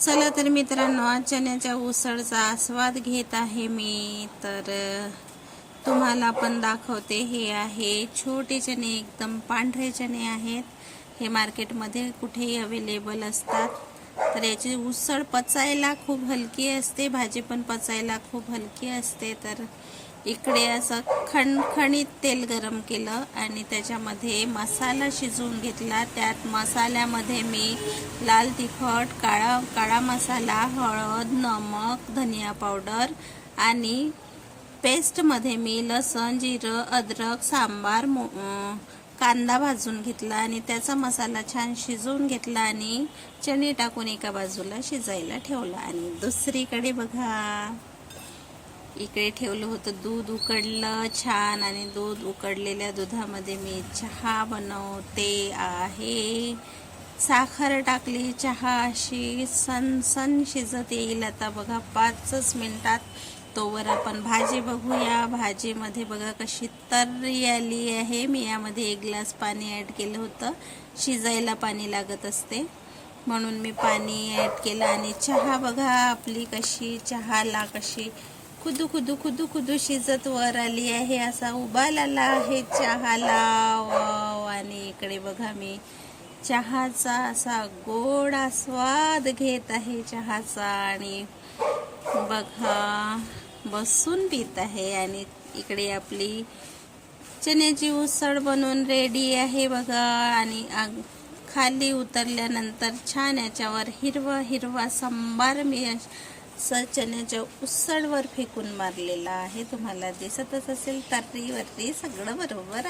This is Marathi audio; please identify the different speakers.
Speaker 1: चला तर मित्रांनो, आज चण्याच्या उसळचा आस्वाद घेत आहे मी. तर तुम्हाला पण दाखवते. हे आहे छोटे चणे, एकदम पांढरे चणे आहेत. हे मार्केटमध्ये कुठेही अवेलेबल असतात. तर याची उसळ पचायला खूप हलकी असते, भाजी पण पचायला खूप हलकी असते. तर इकडे असं खणखणीत तेल गरम केलं आणि त्याच्यामध्ये मसाला शिजवून घेतला. त्यात मसाल्यामध्ये मी लाल तिखट, काळा मसाला, हळद, नमक, धनिया पावडर आणि पेस्टमध्ये मी लसण, जिरं, अद्रक, सांबार, कांदा भाजून घेतला आणि त्याचा मसाला छान शिजवून घेतला आणि चणे टाकून एका बाजूला शिजायला ठेवला. आणि दुसरीकडे बघा, इकडे ठेवलं होतं दूध उकडलं छान. आणि दूध उकडलेल्या दुधामध्ये मी चहा बनवते आहे. साखर टाकली, चहा अशी सन शिजत येईल. आता बघा 5 मिनिटात. तोवर आपण भाजी बघूया. भाजीमध्ये बघा कशी तर्री आली आहे. मी यामध्ये 1 ग्लास पाणी ॲड केलं होतं. शिजायला पाणी लागत असते म्हणून मी पाणी ॲड केलं. आणि चहा बघा आपली कशी, चहाला कशी खुदू खुदू खुदू खुदू शिजत वर आली आहे. असा उबाल आला आहे चहाला. आणि इकडे बघा मी चहाचा असा गोड आस्वाद घेत आहे चहाचा. आणि बघा बसून पित आहे. आणि इकडे आपली चण्याची उसळ बनवून रेडी आहे बघा. आणि खाली उतरल्यानंतर छान याच्यावर हिरवा हिरवा सांबार मी चण्याच्या उसळवर फेकून मारलेला आहे. तुम्हाला दिसतच असेल, तर्री वरती सगळं बरोबर आहे.